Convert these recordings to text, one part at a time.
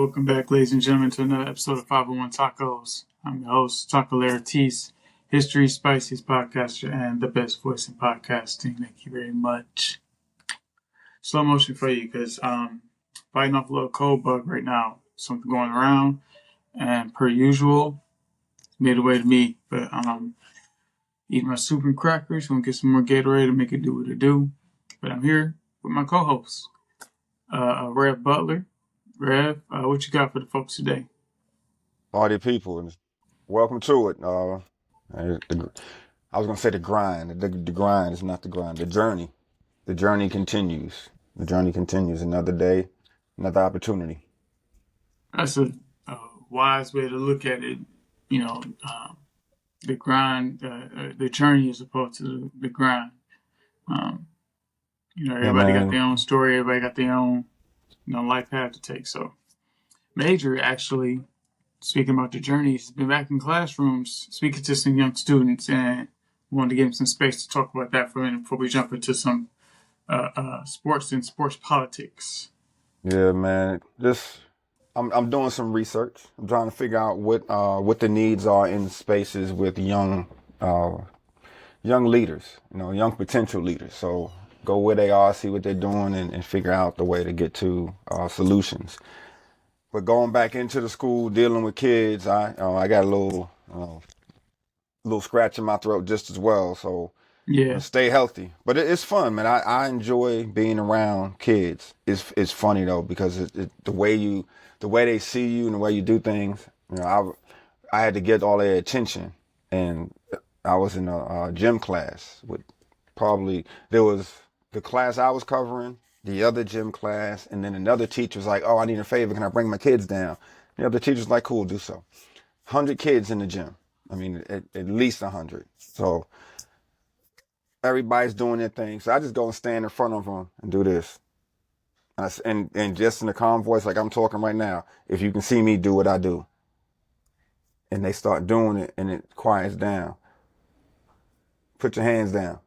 welcome back, ladies and gentlemen, to another episode of 501xTako's. I'm your host, Tako Le Artiste, history, spiciest podcaster, and the best voice in podcasting. Thank you very much. Slow motion for you, because fighting off a little cold bug right now. Something going around, and per usual, it's made it way to me. But eating my soup and crackers, gonna get some more Gatorade to make it do what it do. But I'm here with my co-host, Rev Butler. Rev, what you got for the folks today? Party people, welcome to it. I was gonna say the grind. The grind is not the grind. The journey. The journey continues. The journey continues. Another day, another opportunity. That's a wise way to look at it. You know, the grind, the journey as opposed to the grind. Everybody got their own story. Everybody got their own, life path to take. So, Major actually, speaking about the journey, has been back in classrooms speaking to some young students, and wanted to give him some space to talk about that for a minute before we jump into some sports and sports politics. Yeah, man. I'm doing some research. I'm trying to figure out what the needs are in spaces with young leaders, young potential leaders. So go where they are, see what they're doing, and figure out the way to get to solutions. But going back into the school, dealing with kids, I got a little scratch in my throat just as well. So yeah, stay healthy. But it's fun, man. I enjoy being around kids. It's funny though, because the way they see you and the way you do things. I had to get all their attention, and I was in a gym class with there was the class I was covering, the other gym class, and then another teacher was like, "Oh, I need a favor. Can I bring my kids down?" The other teacher's like, "Cool, do so." 100 kids in the gym. I mean, at least 100. So everybody's doing their thing. So I just go and stand in front of them and do this. And just in a calm voice, like I'm talking right now, if you can see me, do what I do. And they start doing it, and it quiets down. Put your hands down.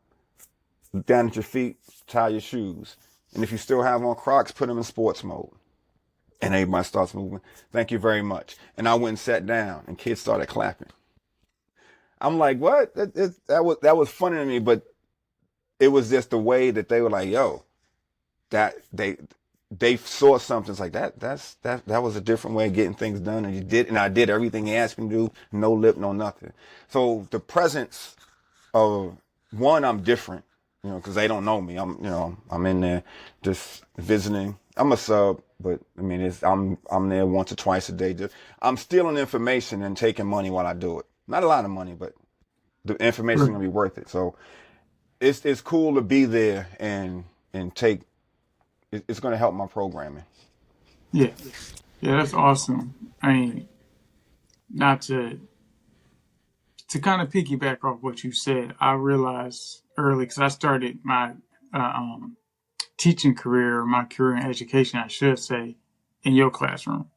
Look down at your feet, tie your shoes. And if you still have on Crocs, put them in sports mode. And everybody starts moving. Thank you very much. And I went and sat down, and kids started clapping. I'm like, what? That was funny to me, but it was just the way that they were like, yo, that they saw something. It's like that was a different way of getting things done, and I did everything he asked me to do, no lip, no nothing. So the presence of one, I'm different, because they don't know me. I'm in there just visiting. I'm a sub, but I mean, I'm there once or twice a day. I'm stealing information and taking money while I do it. Not a lot of money, but the information is gonna be worth it. So it's cool to be there and take. It's gonna help my programming. Yeah, that's awesome. I mean, not to kind of piggyback off what you said, I realized early, because I started my teaching career, my career in education, I should say, in your classroom.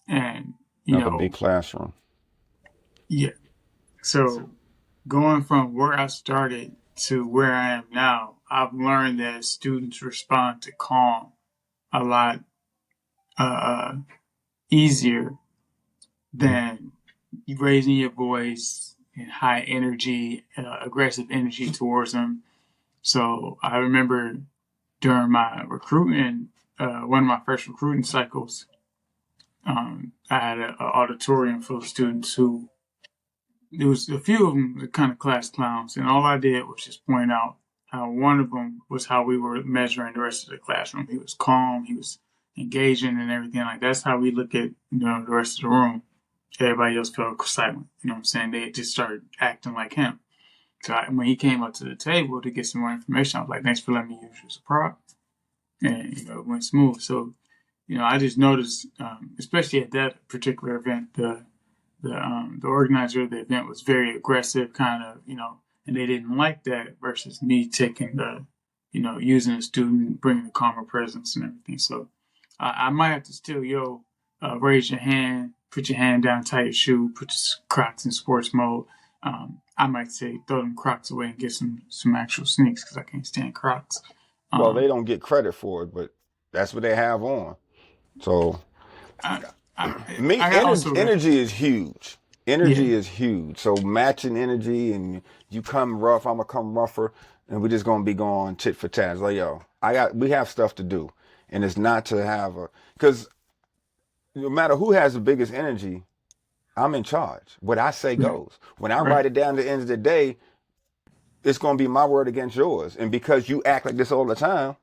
And, a big classroom. Yeah. So going from where I started to where I am now, I've learned that students respond to calm a lot easier than raising your voice and high energy, aggressive energy towards them. So I remember during my recruiting, one of my first recruiting cycles, I had an auditorium full of students who, there was a few of them, the kind of class clowns, and all I did was just point out how one of them was how we were measuring the rest of the classroom. He was calm, he was engaging and everything. Like, that's how we look at, the rest of the room. Everybody else felt silent. You know what I'm saying? They just started acting like him. So when he came up to the table to get some more information, I was like, "Thanks for letting me use you as a prop." And, it went smooth. So, I just noticed, especially at that particular event, the organizer of the event was very aggressive, kind of, and they didn't like that versus me taking the, using a student, bringing the calmer presence and everything. So I might have to still, raise your hand, put your hand down, tie your shoe, put your Crocs in sports mode. I might say throw them Crocs away and get some actual sneaks, because I can't stand Crocs. Well, they don't get credit for it, but that's what they have on. So I, I, Me, I also, energy is huge. yeah, Energy is huge. So matching energy, and you come rough, I'm gonna come rougher, and we're just gonna be going tit for tat. It's like, yo, we have stuff to do, and it's not to have because no matter who has the biggest energy, I'm in charge. What I say right, goes. When I right, write it down at the end of the day, it's gonna be my word against yours, and because you act like this all the time,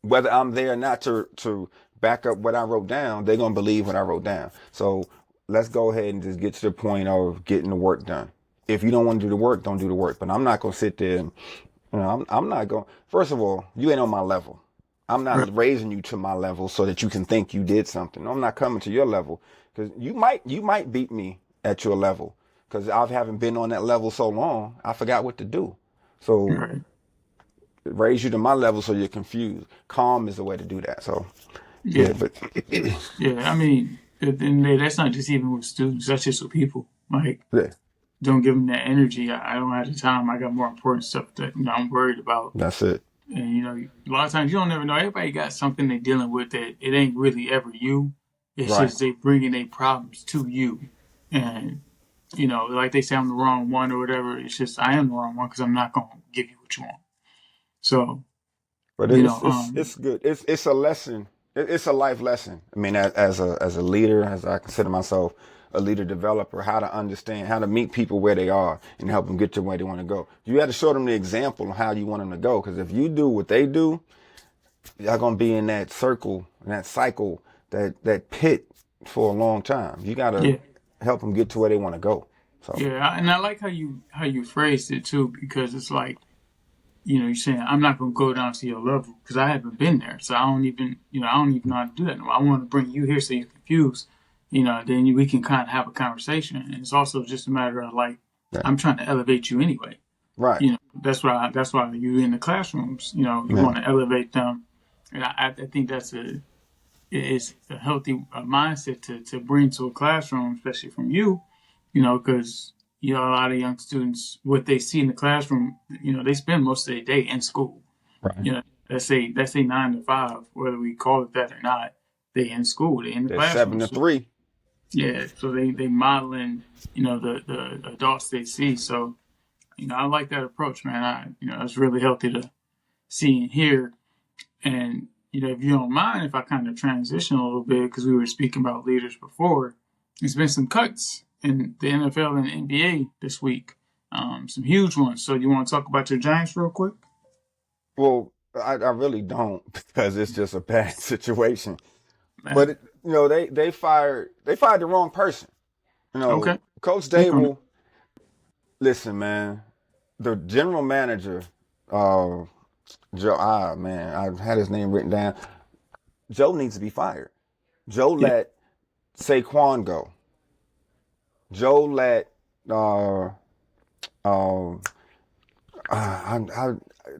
whether I'm there or not to back up what I wrote down, they're gonna believe what I wrote down. So let's go ahead and just get to the point of getting the work done. If you don't want to do the work, don't do the work. But I'm not gonna sit there and I'm not going. First of all, you ain't on my level. I'm right. not raising you to my level so that you can think you did something. I'm not coming to your level because you might beat me at your level because I haven't been on that level so long. I forgot what to do. So Right. raise you to my level so you're confused. Calm is the way to do that. So yeah, Yeah. but Yeah. I mean, at the end of the day, that's not just even with students. That's just with people. Like, yeah, don't give them that energy. I don't have the time. I got more important stuff that I'm worried about. that's it. And a lot of times you don't ever know. Everybody got something they're dealing with that it ain't really ever you. It's Right. just they bringing their problems to you, and like they say, I'm the wrong one or whatever. It's just I am the wrong one because I'm not gonna give you what you want. So But you know, it's good. It's a lesson. It's a life lesson. I mean, as a leader, as I consider myself a leader developer, how to understand, how to meet people where they are and help them get to where they want to go. You have to show them the example of how you want them to go. Because if you do what they do, you're gonna be in that circle, in that cycle, that pit for a long time. You gotta yeah, help them get to where they want to go. So yeah, and I like how you phrased it too because it's like you're saying I'm not gonna go down to your level because I haven't been there, so I don't even know how to do that. No, I want to bring you here so you're confused. Then we can kind of have a conversation, and it's also just a matter of like yeah, I'm trying to elevate you anyway. right, That's why you in the classrooms. You yeah, want to elevate them, and I think it's a healthy mindset to bring to a classroom, especially from you. Because a lot of young students, what they see in the classroom, they spend most of their day in school. right. You know, let's say 9 to 5, whether we call it that or not. They in school, they in the There's seven classroom. to So three. yeah, so they modeling, the adults they see. So I like that approach, man. It's really healthy to see and hear. And if you don't mind, if I kind of transition a little bit, because we were speaking about leaders before, there's been some cuts in the NFL and NBA this week, some huge ones. So you want to talk about your Giants real quick? Well, I really don't because it's just a bad situation. Man, But they fired the wrong person. okay. Coach Speak on it. Dable. Listen, man, the general manager, uh, Joe. Man, I had his name written down. Joe needs to be fired. Joe Yeah, let Saquon go. Joe let uh, uh,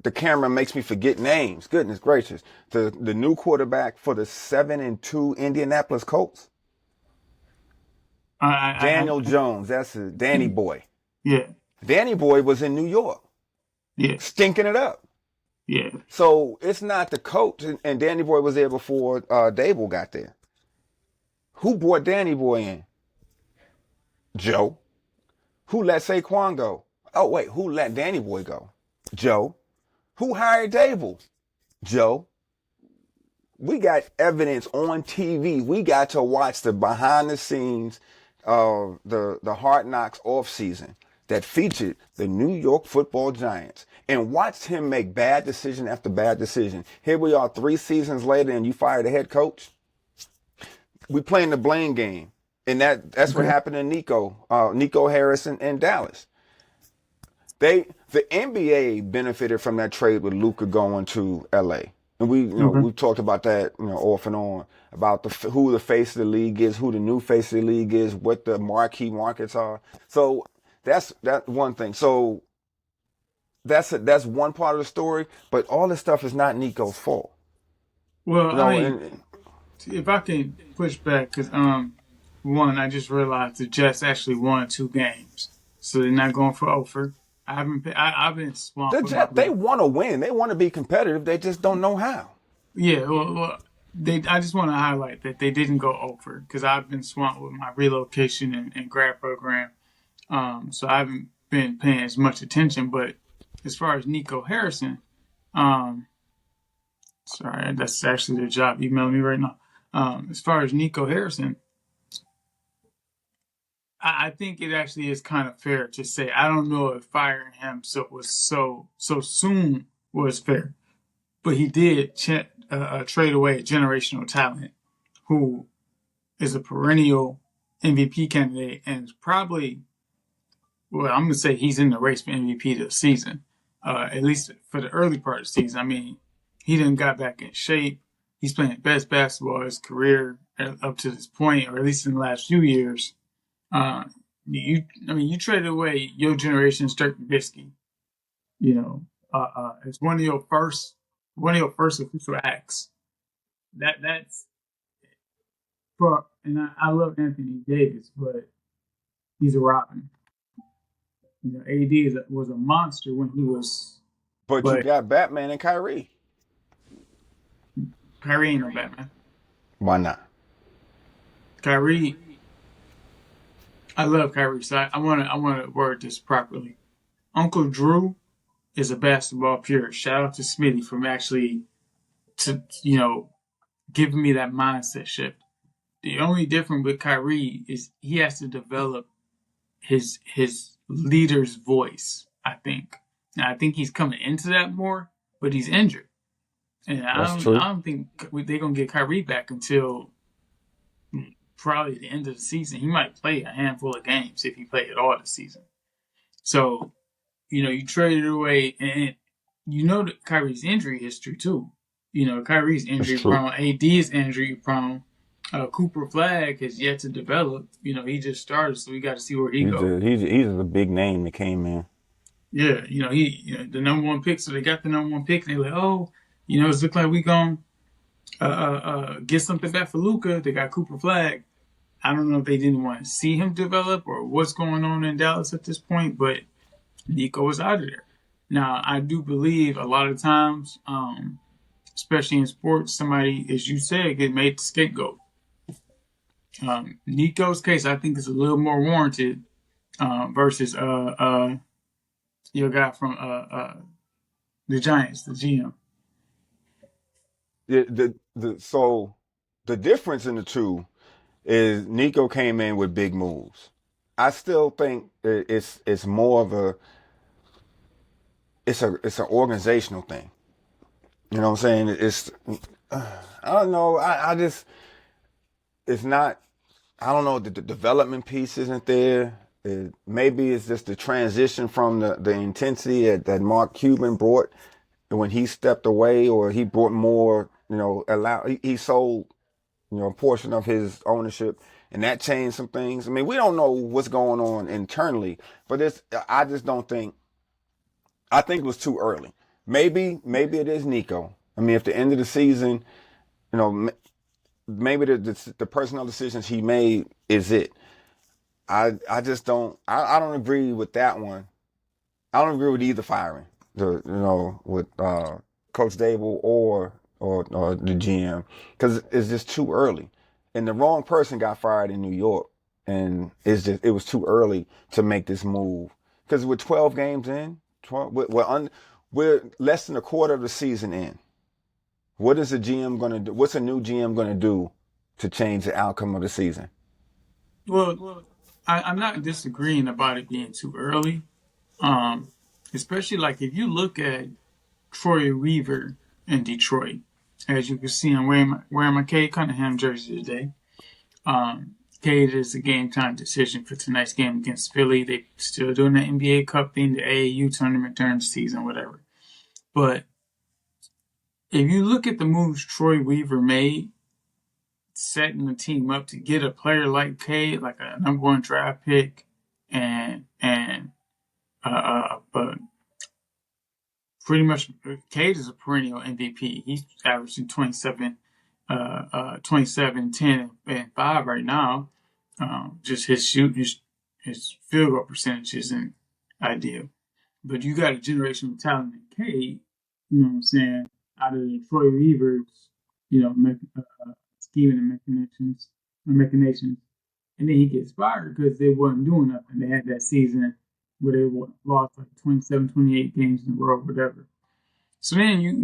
the camera makes me forget names. Goodness gracious. The new quarterback for the 7-2 Indianapolis Colts. Daniel I Jones. That's it. Danny Boy. yeah, Danny Boy was in New York, yeah, stinking it up. yeah, So it's not the coach, and Danny Boy was there before Dable got there. Who brought Danny Boy in? Joe. Who let Saquon go? Oh wait, who let Danny Boy go? Joe. Who hired Dable? Joe. We got evidence on TV. We got to watch the behind the scenes of the Hard Knocks off season that featured the New York Football Giants and watched him make bad decision after bad decision. Here we are 3 seasons later and you fired the head coach. We playing the blame game. And that's what okay, happened to Nico Harrison in Dallas. The NBA benefited from that trade with Luka going to LA. And okay. we've talked about that, off and on about who the face of the league is, who the new face of the league is, what the marquee markets are. So that's one thing. So that's one part of the story, but all this stuff is not Nico's fault. Well, I mean, And if I can push back, because one, I just realized the Jets actually won 2 games, so they're not going for over. I haven't. I've been the swamped with my Jets, they belief. want to win. They want to be competitive. They just don't know how. Yeah, well, I just want to highlight that they didn't go over because I've been swamped with my relocation and grad program. So I haven't been paying as much attention. But as far as Nico Harrison, um, sorry, that's actually their job emailing me right now. As far as Nico Harrison, I think it actually is kind of fair to say I don't know if firing him so soon was fair, but he did trade away a generational talent who is a perennial MVP candidate and is probably, well, I'm gonna say he's in the race for MVP this season, at least for the early part of the season. I mean, he done got back in shape. He's playing best basketball of his career up to this point, or at least in the last few years. Uh, you traded away your generation's Dirk Nowitzki. You know, it's one of your first official acts. That's for, and I love Anthony Davis, but he's a Robin. You know, was a monster when he was, But you but got Batman and Kyrie. Kyrie ain't no Batman. Why not? Kyrie, I love Kyrie, so I want to word this properly. Uncle Drew is a basketball purist. Shout out to Smitty from actually to giving me that mindset shift. The only difference with Kyrie is he has to develop his leader's voice. I think. Now, I think he's coming into that more, but he's injured, and That's I true. don't think they're gonna get Kyrie back until probably the end of the season. He might play a handful of games if he played at all this season. So you traded away, and you know that Kyrie's injury history too. Kyrie's That's injury true. prone, AD's injury prone. Cooper Flag has yet to develop. He just started, so we got to see where he goes. He's a big name that came in. Yeah, the number one pick, so they got the number one pick, and they're like, oh, it's look like we gonna get something back for Luca. They got Cooper Flag. I don't know if they didn't want to see him develop or what's going on in Dallas at this point, but Nico was out of there. Now, I do believe a lot of times, especially in sports, somebody, as you said, get made the scapegoat. Nico's case, I think, is a little more warranted versus your guy from the Giants, the GM. So the difference in the two is Nico came in with big moves. I still think it's more of a it's an organizational thing. You know what I'm saying? I don't know. I just it's not. I don't know. The development piece isn't there. Maybe it's just the transition from the intensity that Mark Cuban brought when he stepped away, or he brought more. He sold a portion of his ownership, and that changed some things. I mean, we don't know what's going on internally, but I just don't think. I think it was too early. Maybe it is Nico. I mean, at the end of the season, you know, maybe the personnel decisions he made is it. I just don't. I don't agree with that one. I don't agree with either firing. With Coach Dable or the GM, because it's just too early, and the wrong person got fired in New York, and it was too early to make this move. Because we're 12 games in, we're less than a quarter of the season in. What is a GM going to do? What's a new GM going to do to change the outcome of the season? Well, I'm not disagreeing about it being too early. Um, Especially like if you look at Troy Weaver in Detroit, as you can see, I'm wearing my Cade Cunningham jersey today. Cade is a game time decision for tonight's game against Philly. They still doing the NBA Cup thing, the AAU tournament during the season, whatever. But if you look at the moves Troy Weaver made, setting the team up to get a player like Cade, like a number one draft pick, and but pretty much Cade is a perennial MVP. He's averaging 27, 10, and 5 right now. Just his shooting, his field goal percentage isn't ideal. But you got a generational talent in Cade, you know what I'm saying, out of the Troy Weavers. scheming and machinations, and then he gets fired because they wasn't doing nothing. They had that season where they lost like 27, 28 games in a row, whatever. So then you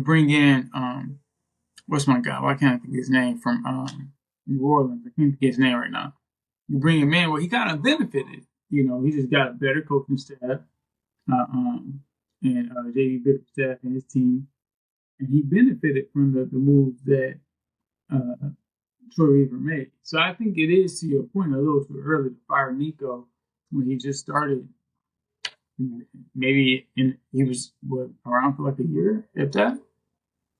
bring in what's my guy? Why can't I think of his name from New Orleans? I can't think of his name right now. You bring him in, well, he kind of benefited. He just got a better coaching staff, and JD Bickerstaff and his team, and he benefited from the moves that Troy Weaver made. So I think it is, to your point, a little too early to fire Nico when he just started. Maybe he was around for like a year, if that.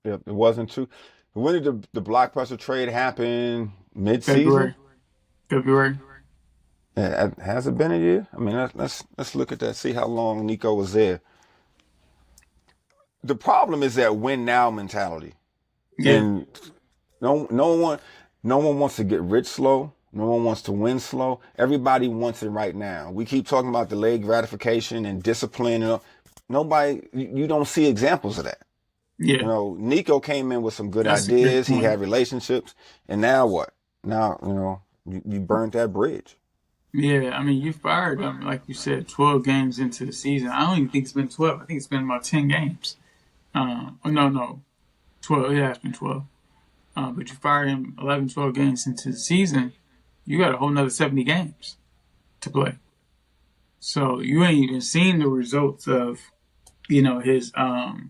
Yep, it wasn't too. When did the blockbuster trade happen? Mid-season? February. Has it been a year? I mean, let's look at that. See how long Nico was there. The problem is that win now mentality, Yeah. and no one wants to get rich slow. No one wants to win slow. Everybody wants it right now. We keep talking about delayed gratification and discipline. You don't see examples of that. Yeah. Nico came in with some good That's ideas. He had relationships, and now what? Now you burned that bridge. Yeah, I mean, you fired him, like you said, 12 games into the season. I don't even think it's been 12. I think it's been about 10 games. No, 12. It has been 12. But you fired him 11, 12 games into the season. You got a whole nother 70 games to play. So you ain't even seen the results of, his, the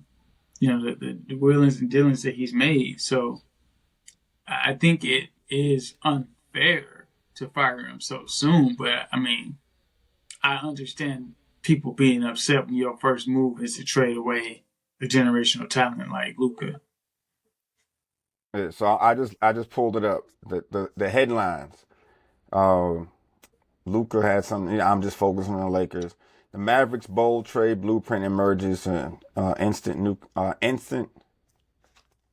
willings and dealings that he's made. So I think it is unfair to fire him so soon. But I mean, I understand people being upset when your first move is to trade away a generational talent like Luka. Yeah, so I just pulled it up. The headlines. Luka had something. I'm just focusing on the Lakers. The Mavericks bold trade blueprint emerges. Instant.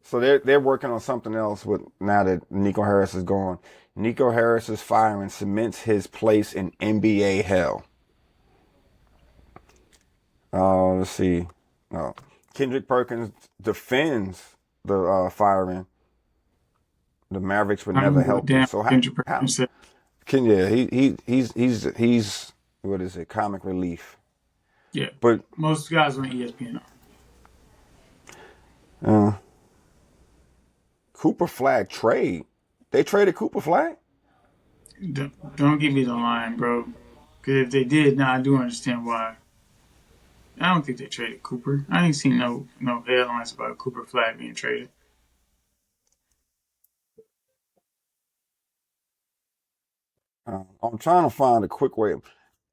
So they're working on something else with now that Nico Harris is gone. Nico Harris's firing cements his place in NBA hell. Let's see. Kendrick Perkins defends the firing. The Mavericks would never help him. So he's what is it? Comic relief. Yeah, but most guys on ESPN are. Cooper Flag trade. They traded Cooper Flag? Don't give me the line, bro. Because if they did, now I do understand why. I don't think they traded Cooper. I ain't seen no headlines about Cooper Flag being traded. I'm trying to find a quick way.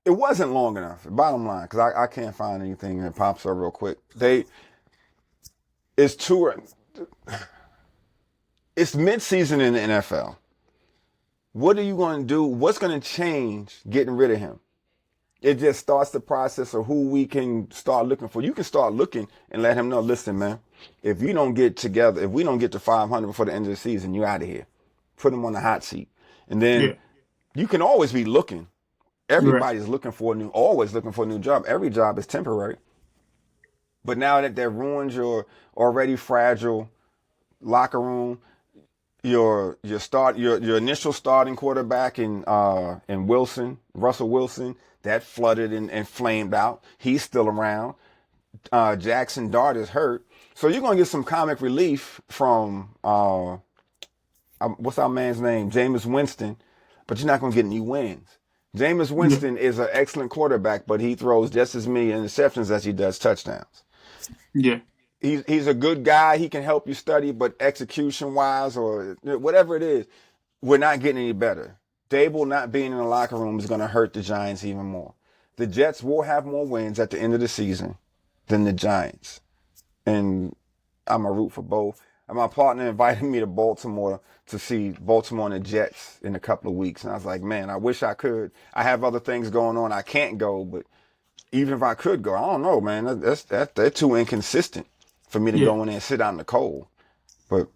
It wasn't long enough. Bottom line, because I can't find anything that pops up real quick. It's mid-season in the NFL. What are you going to do? What's going to change getting rid of him? It just starts the process of who we can start looking for. You can start looking and let him know, listen, man, if we don't get to 500 before the end of the season, you're out of here. Put him on the hot seat. And then you can always be looking. Everybody's always looking for a new job. Every job is temporary. But now that ruins your already fragile locker room, your initial starting quarterback in Russell Wilson, that flooded and flamed out. He's still around. Jackson Dart is hurt. So you're going to get some comic relief from, what's our man's name? Jameis Winston, but you're not going to get any wins. Jameis Winston is an excellent quarterback, but he throws just as many interceptions as he does touchdowns. Yeah. He's a good guy. He can help you study, but execution-wise or whatever it is, we're not getting any better. Dable not being in the locker room is going to hurt the Giants even more. The Jets will have more wins at the end of the season than the Giants. And I'm a root for both. And my partner invited me to Baltimore to see Baltimore and the Jets in a couple of weeks. And I was like, man, I wish I could. I have other things going on. I can't go, but even if I could go, I don't know, man. They're too inconsistent for me to go in there and sit out in the cold. But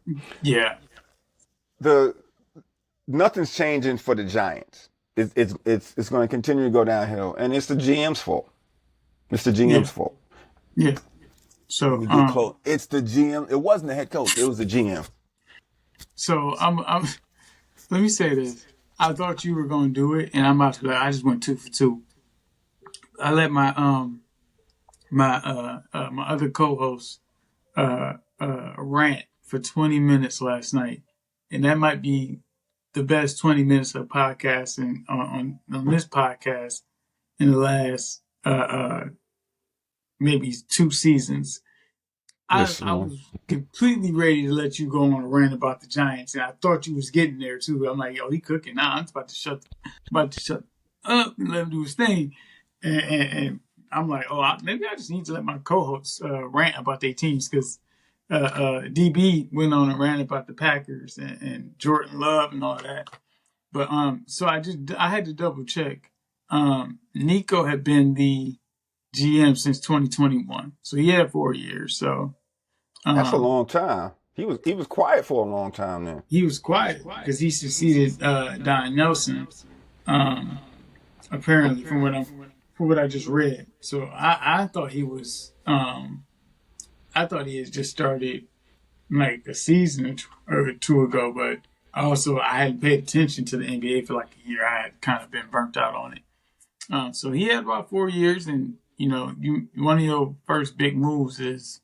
nothing's changing for the Giants. It's going to continue to go downhill, and it's the GM's fault. It's the GM's fault. Yeah. Let So me get close. It's the GM. It wasn't the head coach. It was the GM. so I'm let me say this. I thought you were gonna do it, and I'm about to. I just went 2 for 2. I let my other co-host rant for 20 minutes last night, and that might be the best 20 minutes of podcasting on this podcast in the last maybe 2 seasons. Listen, I man. was completely ready to let you go on a rant about the Giants, and I thought you was getting there too. I'm like, yo, he cooking now. I'm about to shut up and let him do his thing, and I'm like, oh, maybe I just need to let my co-hosts rant about their teams because DB went on a rant about the Packers and Jordan Love and all that. But so I had to double check. Nico had been the GM since 2021, so he had 4 years. So That's a um, long time. He was quiet for a long time then. he was quiet because he succeeded Don Nelson. Um, apparently, from what I just read. So I thought he was. I thought he had just started like a season or two ago, but also I hadn't paid attention to the NBA for like a year. I had kind of been burnt out on it. So he had about 4 years, and one of your first big moves is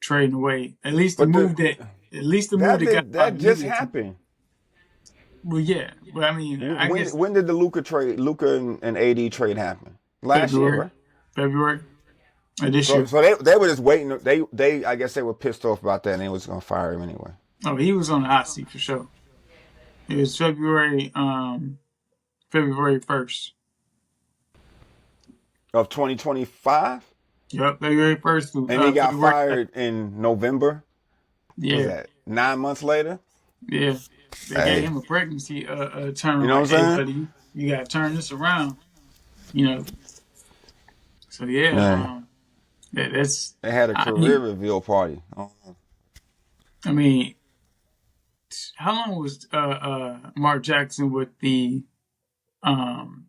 trading away. But At least the move that got that just immediate attention. happened. Well, yeah, but I mean, I guess When did the Luca and AD trade happen? Last year, February, right? February of this So year. so they were just waiting. They I guess they were pissed off about that and they was gonna fire him anyway. Oh, he was on the hot seat for sure. It was February 1st. Of 2025, Yep, February 1st. and he got February. fired in November. What was Yeah, that 9 months later? yeah. They gave Hey, him a pregnancy term. you know Like, what I'm hey, saying? buddy, you got to turn this around. You know. So yeah, Man, that's. they had a I career mean, reveal party. I mean, how long was Marc Jackson with the um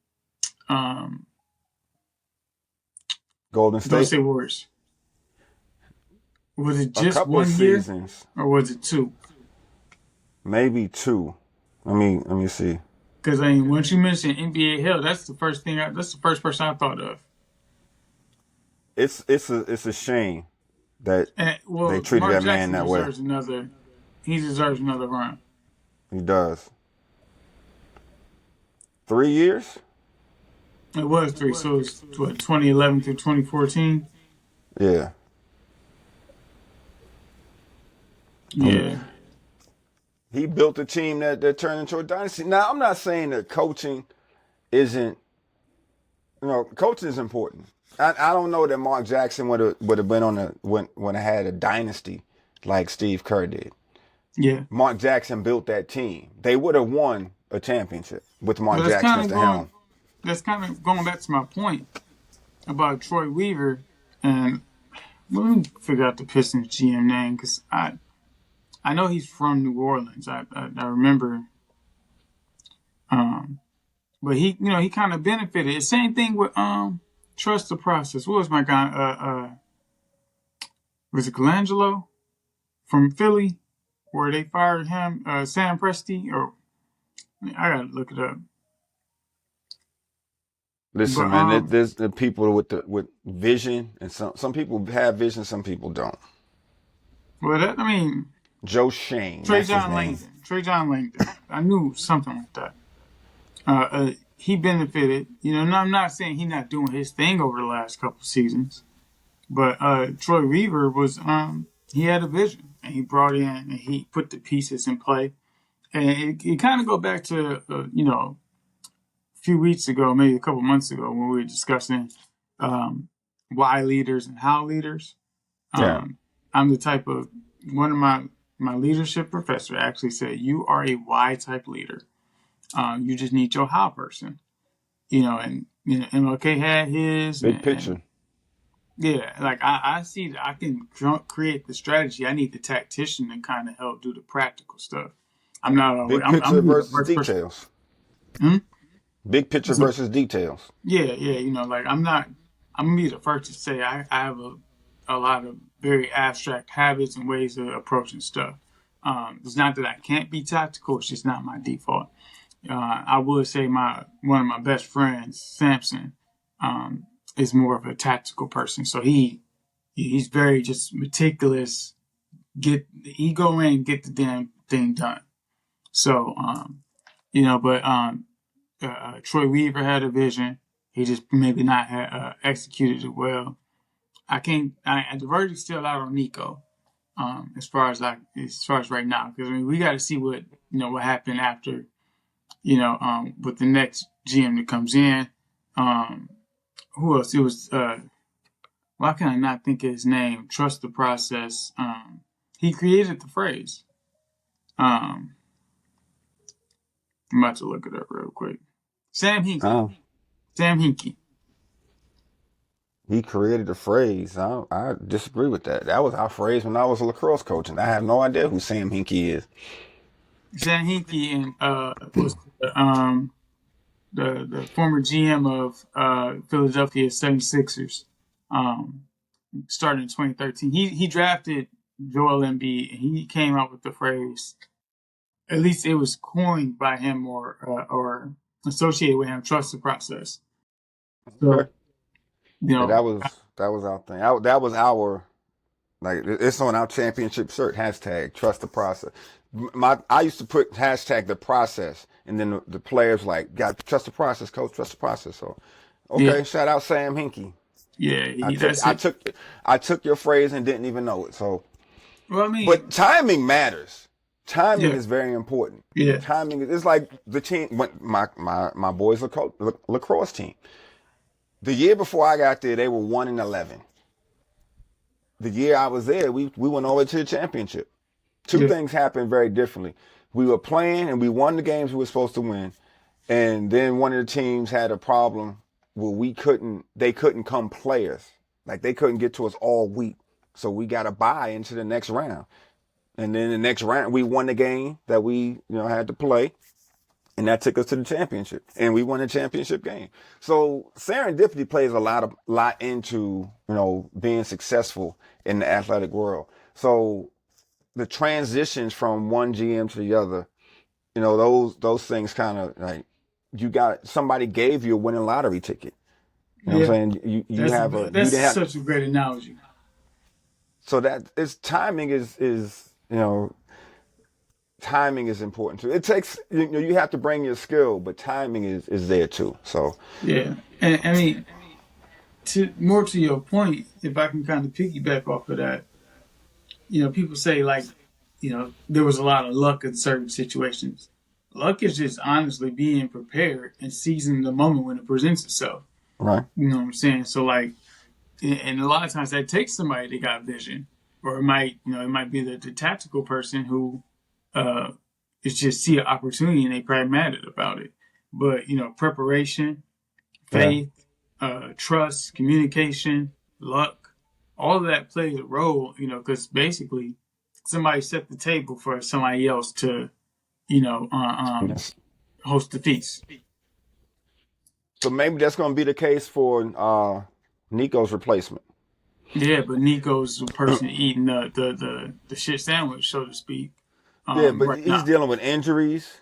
um Golden Golden State, State Warriors? Was it a just couple of 1 year seasons, or was it two? maybe two. Let me see. Because I mean, once you mention NBA Hill, that's the first thing. That's the first person I thought of. It's a shame that And they well, treated Mark that man Jackson that way. deserves another. He deserves another run. He does. 3 years? It was three, so it's what 2011 through 2014. Yeah. He Yeah, he built a team that turned into a dynasty. Now I'm not saying that coaching isn't coaching is important. I don't know that Mark Jackson would have been on when I had a dynasty like Steve Kerr did. yeah. Mark Jackson built that team. They would have won a championship with But Mark Jackson at the helm. That's kind of going back to my point about Troy Weaver, and let me figure out the Pistons GM name because I know he's from New Orleans. I remember, um, but he kind of benefited. The same thing with Trust the Process. What was my guy? Was it Colangelo from Philly, where they fired him? Sam Presti, or I gotta look it up. Listen, But man, there's the people with vision, and some people have vision, some people don't. well, I mean, Joe Shane, Trey that's his John name. Langdon. Trey John Langdon. I knew something like that. He benefited. And I'm not saying he's not doing his thing over the last couple seasons, but Troy Weaver was he had a vision and he brought in and he put the pieces in play, and it kind of go back to a few weeks ago, maybe a couple months ago when we were discussing why leaders and how leaders. Yeah. I'm the type of one of my leadership professor actually said you are a why type leader. You just need your how person, and MLK had his Big and picture. yeah, like I see that I can create the strategy. I need the tactician to kind of help do the practical stuff. I'm not always. Big picture I'm the versus first person. details. Hmm? Big picture So, versus details. yeah. Like I'm not. I'm gonna be the first to say I have a lot of very abstract habits and ways of approaching stuff. It's not that I can't be tactical; it's just not my default. I would say my one of my best friends, Samson, is more of a tactical person. So he's very just meticulous. He go in and get the damn thing done. So but Troy Weaver had a vision. He just maybe not executed it well. I can't. The verdict's still out on Nico. As far as right now, because I mean we got to see what happened after with the next GM that comes in. Who else? It was why can I not think of his name? Trust the process. He created the phrase. I'm about to look it up real quick. Sam Hinkie. Oh, Sam Hinkie. he created the phrase. I disagree with that. That was our phrase when I was a lacrosse coach, and I have no idea who Sam Hinkie is. Sam Hinkie and was the former GM of Philadelphia 76ers. Started in 2013. He drafted Joel Embiid, and he came out with the phrase. At least it was coined by him or associated with him. Trust the process. So Okay. Yeah, that was our thing. That was our like it's on our championship shirt. Hashtag trust the process. I used to put hashtag the process, and then the players like got trust the process, coach, trust the process. So, yeah, okay, shout out Sam Hinkie. yeah, I took that's I it. took I took your phrase and didn't even know it. So, Well, I mean, but timing matters. Timing yeah, is very important. yeah, Timing is it's like the team. When my boys lacrosse team. The year before I got there, they were 1-11. The year I was there, we went all the way to the championship. Two yeah, things happened very differently. We were playing and we won the games we were supposed to win, and then one of the teams had a problem where they couldn't come play us. Like they couldn't get to us all week. So we got to buy into the next round. And then the next round, we won the game that we had to play. And that took us to the championship, and we won the championship game. So serendipity plays a lot into being successful in the athletic world. So the transitions from one GM to the other, those things kind of like somebody gave you a winning lottery ticket. You know what yeah. I'm saying? You That's didn't have such a great analogy. so that it's timing is timing is important too. It takes you have to bring your skill, but timing is there too. So Yeah, and I mean, to your point, if I can kind of piggyback off of that, people say like, there was a lot of luck in certain situations. Luck is just honestly being prepared and seizing the moment when it presents itself. right, You know what I'm saying? So like, and a lot of times that takes somebody that got vision, or it might be the tactical person who uh, is just see an opportunity and they pragmatic about it. But preparation, yeah. faith, trust, communication, luck, all of that plays a role. Because basically somebody set the table for somebody else to Yes. host the feast. So maybe that's going to be the case for Nico's replacement. Yeah, but Nico's the person eating the shit sandwich, so to speak, Yeah, but right he's now. dealing with injuries.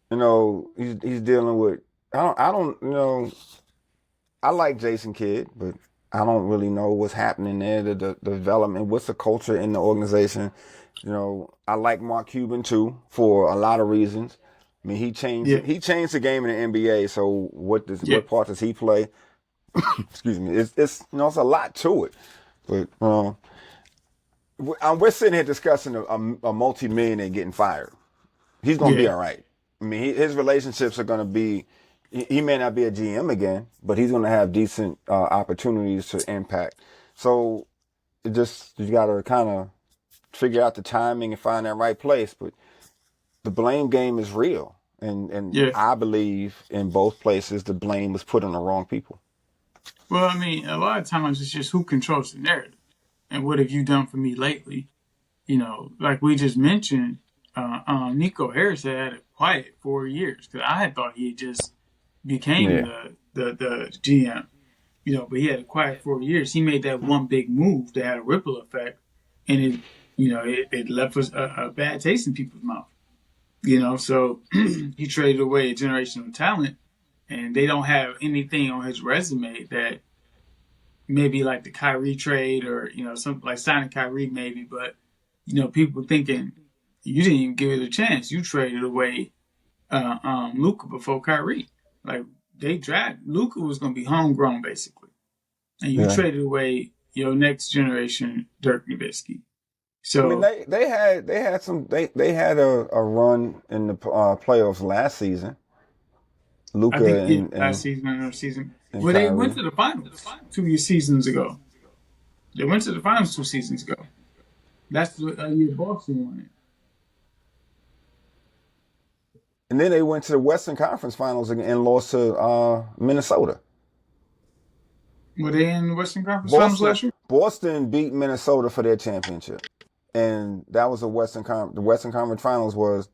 He's dealing with. I don't. I like Jason Kidd, but I don't really know what's happening there. The development, what's the culture in the organization. I like Mark Cuban too for a lot of reasons. I mean, Yeah, he changed the game in the NBA. So yeah, what part does he play? Excuse me. It's a lot to it. But we're sitting here discussing a multi-millionaire getting fired. He's gonna be yeah, all right. I mean, his relationships are gonna be. He may not be a GM again, but he's gonna have decent opportunities to impact. So you gotta kind of figure out the timing and find that right place. But the blame game is real, and yeah. I believe in both places the blame was put on the wrong people. Well, I mean, a lot of times it's just who controls the narrative, and what have you done for me lately? Like we just mentioned, Nico Harrison had it quiet 4 years because I had thought he had just became Yeah. the GM. but he had a quiet 4 years. He made that one big move that had a ripple effect, and it left us a bad taste in people's mouth. So he traded away a generational talent, and they don't have anything on his resume that maybe like the Kyrie trade or something like signing Kyrie maybe, but people thinking you didn't even give it a chance. You traded away Luka before Kyrie. Like they drafted Luka was going to be homegrown basically, and you Yeah. traded away your next generation Dirk Nowitzki. I mean, So they had a run in the playoffs last season. I Luca think last and season or season, and well, they went Kyrie. to the finals 2 seasons ago. They went to the finals 2 seasons ago. That's the year Boston won it. And then they went to the Western Conference Finals and lost to Minnesota. Were they in the Western Conference Finals Boston last year? Boston beat Minnesota for their championship, and that was the Western Conference Finals was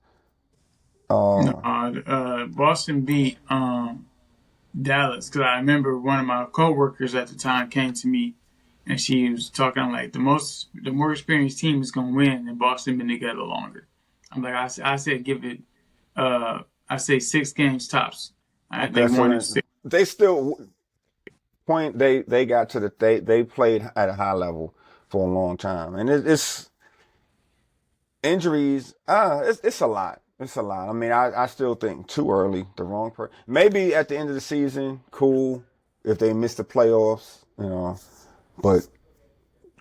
No, uh, Boston beat Dallas because I remember one of my coworkers at the time came to me and she was talking like the more experienced team is gonna win and Boston been together longer. I'm like I said give it I say 6 games tops. They okay. So won in then six. they still they got to they played at a high level for a long time, and it's injuries. It's a lot. It's a lot. I mean, I still think too early. The wrong person. Maybe at the end of the season, cool if they miss the playoffs, but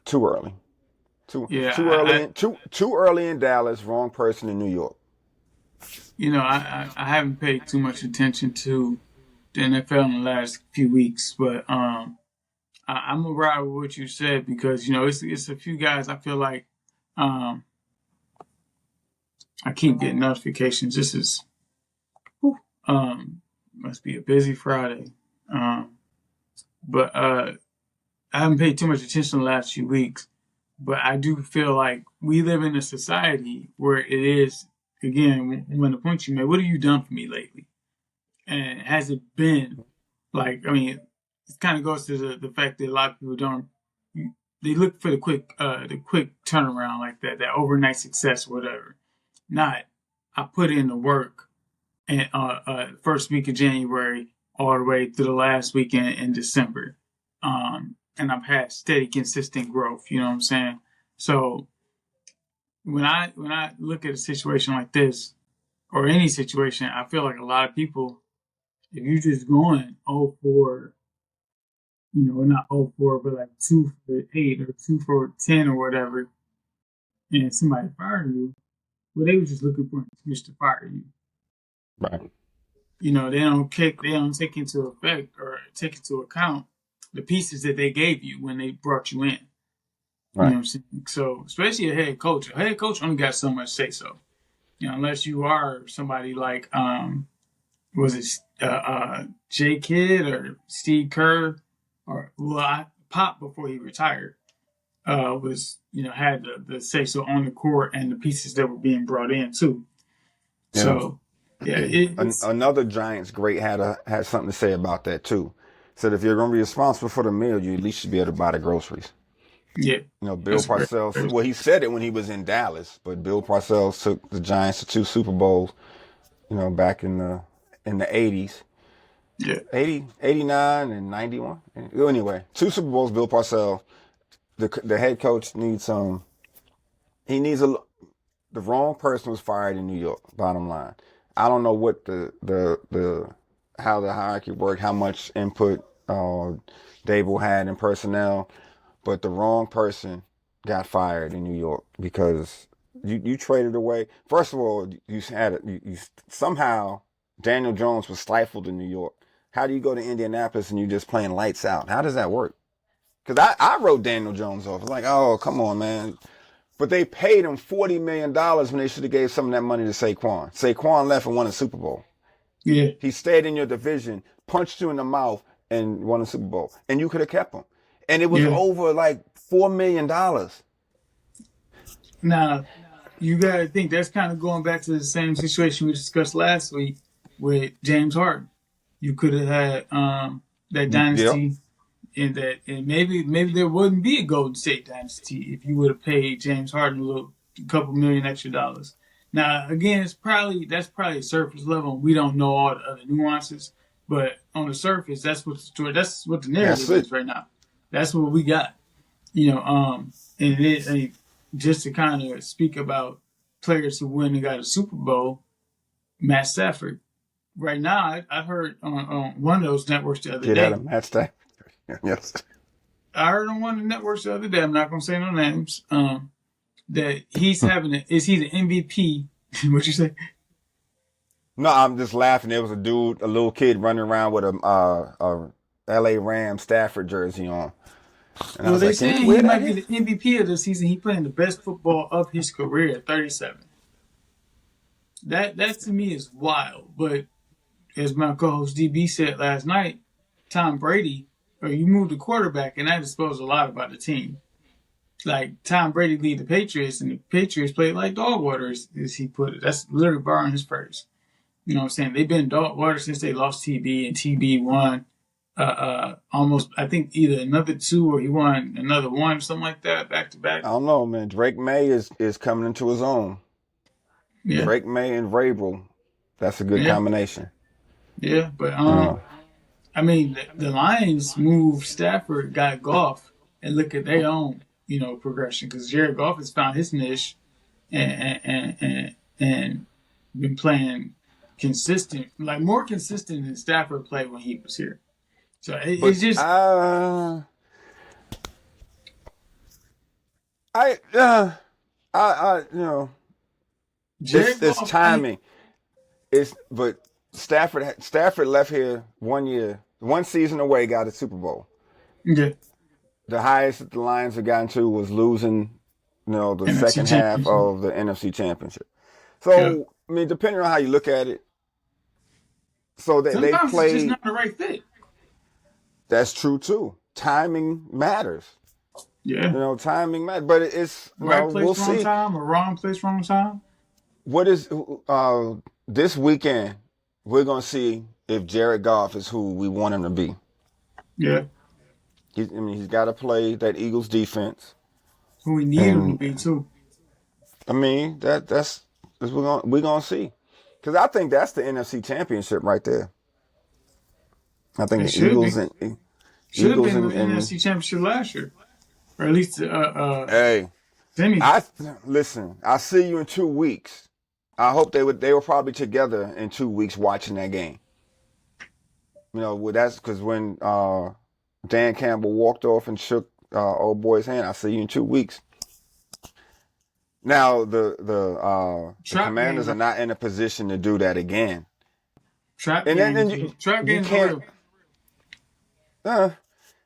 too early. Yeah, Too early in Dallas. Wrong person in New York. I haven't paid too much attention to the NFL in the last few weeks, but I'm gonna ride with what you said because it's a few guys I feel like um I keep getting notifications. This is must be a busy Friday. Um, but I haven't paid too much attention the last few weeks. But I do feel like we live in a society where it is again when the point you made. What have you done for me lately? And has it been like? I mean, it kind of goes to the fact that a lot of people don't. They look for the quick turnaround like that overnight success, or whatever. Not I put in the work and first week of January all the way through the last weekend in December. And I've had steady, consistent growth. You know what I'm saying? So when I look at a situation like this or any situation, I feel like a lot of people, if you're just going 0 for, not 0 for, but like 2 for 8 or 2 for 10 or whatever, and somebody fired you, well, they were just looking for an excuse to fire you. Right. They don't take into effect or take into account the pieces that they gave you when they brought you in. You know what Right. I'm saying? So, especially a head coach. A head coach only got so much say so. Unless you are somebody like was it Jay Kidd or Steve Kerr or Pop before he retired was had the say so on the court and the pieces that were being brought in too. Yeah. So yeah, it's Another Giants great had something to say about that too. Said if you're going to be responsible for the meal, you at least should be able to buy the groceries. yeah, Bill that's great. Parcells. Well, he said it when he was in Dallas, but Bill Parcells took the Giants to 2 Super Bowls. Back in the 80s, Yeah, 80, 89, and 91. Anyway, 2 Super Bowls. Bill Parcells, the head coach needs he needs the wrong person was fired in New York. Bottom line, I don't know what the how the hierarchy worked, how much input Dable had in personnel, but the wrong person got fired in New York because you traded away. First of all, you had you somehow Daniel Jones was stifled in New York. How do you go to Indianapolis and you just playing lights out? How does that work? Because I wrote Daniel Jones off. It's like, oh, come on, man. But they paid him $40 million when they should have gave some of that money to Saquon. Saquon left and won a Super Bowl. yeah, He stayed in your division, punched you in the mouth, and won a Super Bowl. And you could have kept him. And it was yeah. over like $4 million. Now you got to think that's kind of going back to the same situation we discussed last week with James Harden. You could have had that Yep. dynasty. and maybe there wouldn't be a Golden State dynasty if you would have paid James Harden a couple million extra dollars. Now again, that's probably surface level, and we don't know all the other nuances. But on the surface, that's what the That's narrative it. is right now. That's what we got. And just to kind of speak about players who went and got a Super Bowl, Matt Stafford. Right now, I heard on one of those networks the other Get out day. of match day. Yes. I heard on one of the networks the other day. I'm not gonna say no names. That he's he's an MVP. What you say? No, I'm just laughing. There was a little kid running around with a L.A. Rams Stafford jersey on, and I Well, was they like, "Can saying you he wear that might be here?" the MVP of the season. He playing the best football of his career at 37. That to me is wild. But as my co-host DB said last night, Tom Brady, or you move the quarterback, and that displays a lot about the team. Like Tom Brady lead the Patriots, and the Patriots played like dog water, as he put it. That's literally borrowing his phrase. You know what I'm saying? They've been dog water since they lost TB, and TB won almost, I think, either another two or he won another one, something like that, back to back. I don't know, man. Drake May is coming into his own. Yeah, Drake May and Vrabel, that's a good yeah, combination. yeah. But Uh, I mean, the Lions moved Stafford, got Goff, and look at their own, progression because Jared Goff has found his niche and been playing consistent, like more consistent than Stafford played when he was here. So but it's just I, uh, Jared it's Goff. I timing. But Stafford left here 1 year, one season away, got a Super Bowl. yeah, The highest that the Lions have gotten to was losing, the NFC second half Championship. of the NFC Championship. Yeah. So, I mean, depending on how you look at it, so they've Sometimes it's just played. not the right fit. That's true too. Timing matters. Yeah. Timing matters. But it's, Right we'll place, wrong see. time, or wrong place, wrong time. What is this weekend? We're gonna see if Jared Goff is who we want him to be. Yeah. He's got to play that Eagles defense, Who we need him to and be too. I mean that's we're gonna see, because I think that's the NFC Championship right there. I think It the should Eagles be. and Should have Eagles been the and NFC Championship last year, or at least hey, semi. I listen. I see you in 2 weeks. I hope they were probably together in 2 weeks watching that game. Well, that's because when Dan Campbell walked off and shook old boy's hand, I see you in 2 weeks. Now the Trap Commanders game. are not in a position to do that again, Trap and then games. Trap you games are can't. real.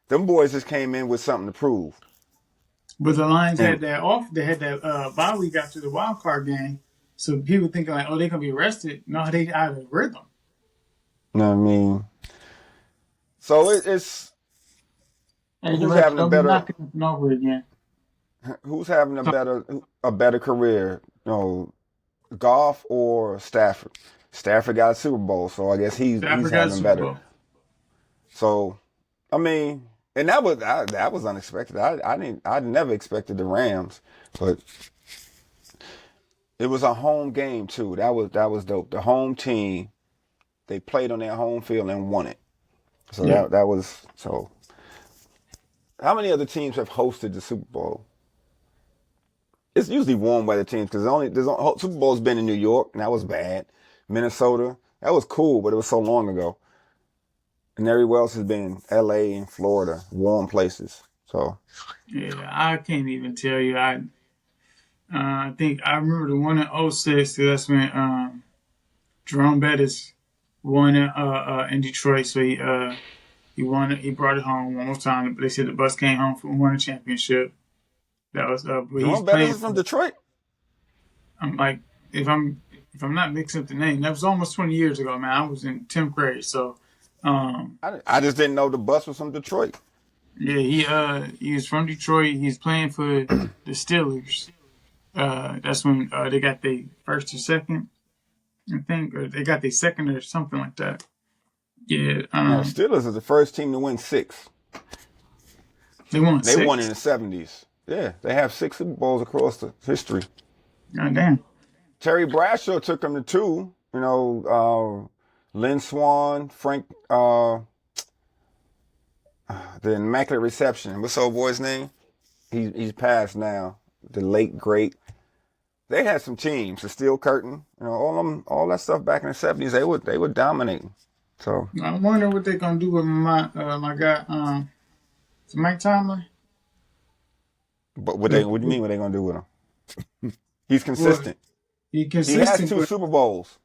Them boys just came in with something to prove, But the Lions had and that off. They had that bye week after the wild card game. So people thinking like, oh, they're gonna be arrested. No, they out of rhythm. you know what I mean. So it's Hey, who's director, having a don't be better knocking nothing over again. who's having a better career, Goff or Stafford. Stafford got a Super Bowl, so I guess he's Stafford got a having Super better. Bowl. So, I mean, and that was unexpected. I never expected the Rams, but it was a home game too. That was dope. The home team, they played on their home field and won it. So Yeah. that was so. How many other teams have hosted the Super Bowl? It's usually warm weather teams because Super Bowl's been in New York and that was bad. Minnesota, that was cool, but it was so long ago. And everywhere else has been L.A. and Florida, warm places. So Yeah, I can't even tell you. I think I remember the one in '06. That's when Jerome Bettis won in Detroit. So he won it. He brought it home one more time. But they said the bus came home from won a championship. That was but he's Jerome Bettis playing is from for. Detroit. I'm like if I'm not mixing up the name, that was almost 20 years ago, man. I was in 10th grade. So I just didn't know the bus was from Detroit. yeah, he was from Detroit. He's playing for the Steelers. That's when they got their first or second, I think, or they got their second or something like that. Yeah. Now, Steelers is the first team to win 6. They won They won in 6. the 70s. Yeah, they have 6 Super Bowls across the history. God damn. Terry Bradshaw took them to 2. You know, Lynn Swann, Frank, the Immaculate Reception. What's old boy's name? He's passed now. The late great. They had some teams. The Steel Curtain. You know, all that stuff back in the 70s. They were dominating. So I wonder what they're gonna do with my guy, Mike Tomlin. but what do you mean? What they gonna do with him? He's Well, consistent. he He has consistent, 2 but Super Bowls.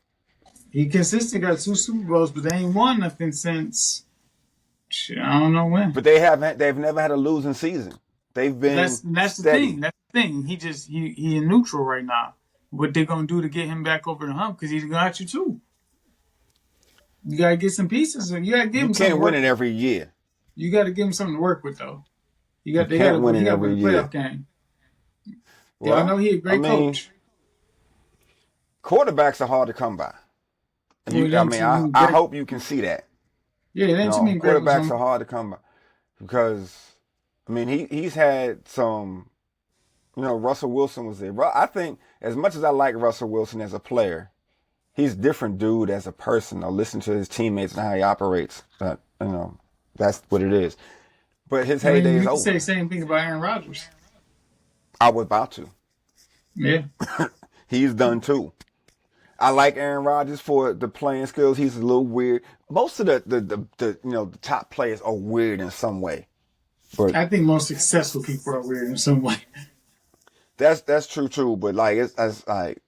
he consistent got 2 Super Bowls, but they ain't won nothing since shit, I don't know when. But they've never had a losing season. They've been That's the steady. thing. That's the thing. He in neutral right now. What they gonna do to get him back over the hump? Because he's got you too. You gotta get some pieces. You gotta give You him something. can't win it every year. You gotta give him something to work with though. They Can't gotta win it he gotta every win the year. playoff game. Well, Yeah, I know he's a great coach. Quarterbacks are hard to come by. I hope you can see that. Yeah, there ain't too many great quarterbacks ones. are hard to come by because he's had some. You know, Russell Wilson was there. I think as much as I like Russell Wilson as a player, he's a different dude as a person. I listen to his teammates and how he operates. You know, that's what it is. But his heyday is You over. can say the same thing about Aaron Rodgers. I was about to. Yeah. He's done too. I like Aaron Rodgers for the playing skills. He's a little weird. Most of the top players are weird in some way. But I think most successful people are weird in some way. that's true too. But like it's like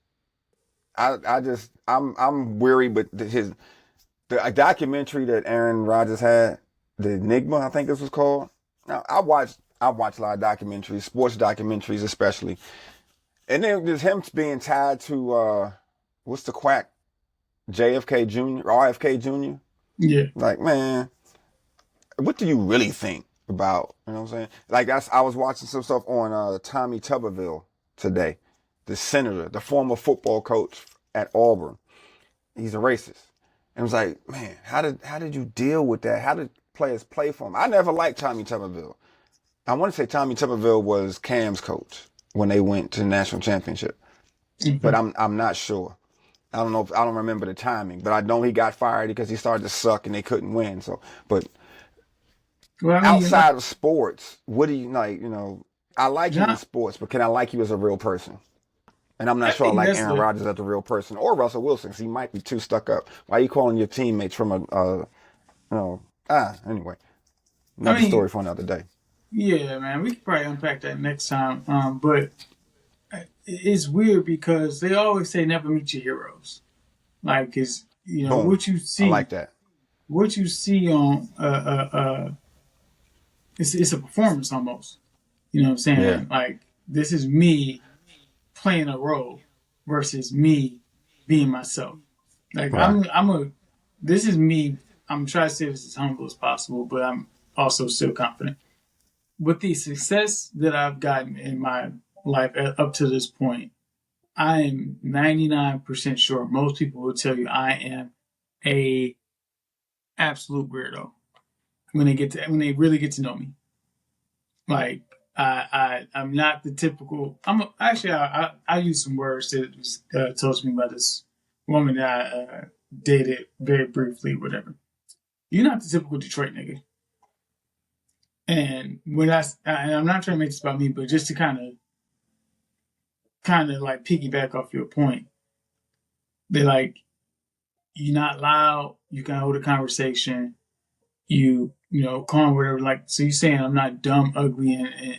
I'm weary. But the documentary that Aaron Rodgers had, the Enigma, I think this was called. Now I watch a lot of documentaries, sports documentaries especially, and then there's him being tied to what's the quack, JFK Jr. RFK Jr. Yeah. Like, man, what do you really think about? You know what I'm saying? Like I was watching some stuff on Tommy Tuberville today, the senator, the former football coach at Auburn. He's a racist. And it was like, man, how did you deal with that? How did players play for him? I never liked Tommy Tuberville. I want to say Tommy Tuberville was Cam's coach when they went to the national championship, but I'm not sure. I don't know. I don't remember the timing, but I know he got fired because he started to suck and they couldn't win. So, but outside of sports, what do you like? You know, I like you in sports, but can I like you as a real person? And I'm not sure I like Aaron Rodgers as a real person or Russell Wilson because he might be too stuck up. Why are you calling your teammates from anyway, another story for another day. Yeah, man, we could probably unpack that next time. But it's weird because they always say never meet your heroes. Like, cause you know what you see. I like that. What you see on it's a performance almost. You know what I'm saying? Yeah. Like, this is me playing a role versus me being myself. Like, right. This is me. I'm trying to say this as humble as possible, but I'm also still confident. With the success that I've gotten in my life up to this point, I am 99% sure most people will tell you I am a absolute weirdo when they really get to know me. Like, I'm not the typical. I use some words that was told to me by this woman that I dated very briefly, whatever. You're not the typical Detroit nigga. And when I'm not trying to make this about me, but just to kind of like piggyback off your point, they're like, you're not loud, you can hold a conversation, you know, calm, whatever. Like, so you're saying I'm not dumb, ugly, and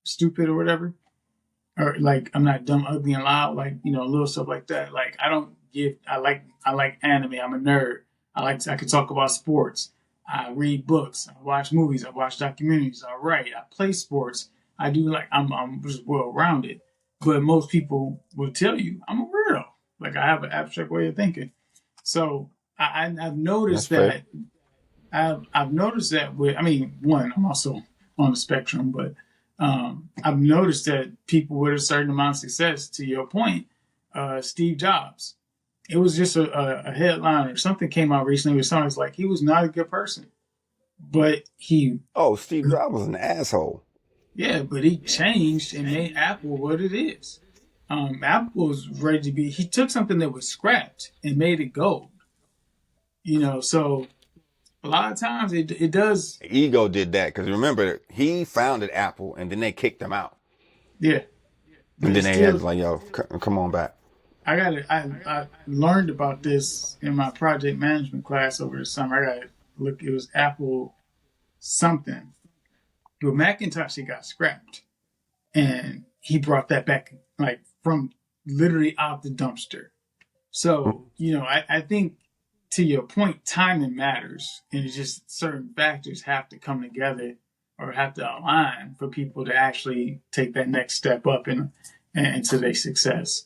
stupid or whatever, or like I'm not dumb, ugly, and loud, like, you know, little stuff like that. Like, I like anime. I'm a nerd. I can talk about sports. I read books. I watch movies. I watch documentaries. I write. I play sports. I do, like, I'm just well rounded. But most people will tell you I'm a weirdo. Like, I have an abstract way of thinking. So I've noticed that. I've noticed that with. I mean, one, I'm also on the spectrum, but I've noticed that people with a certain amount of success, to your point, Steve Jobs. It was just a headline or something came out recently with something like he was not a good person. but Oh, Steve Jobs was an asshole. yeah, but he changed and made Apple what it is. Apple was ready to be. He took something that was scrapped and made it gold. So a lot of times it does. Ego did that because remember he founded Apple and then they kicked him out, Yeah, but and then it's they had still. like, yo, come on back. I got it. I learned about this in my project management class over the summer. I got to look. It was Apple something, but Macintosh it got scrapped, and he brought that back like from literally out the dumpster. So, I think to your point, timing matters. And it's just certain factors have to come together or have to align for people to actually take that next step up into their success.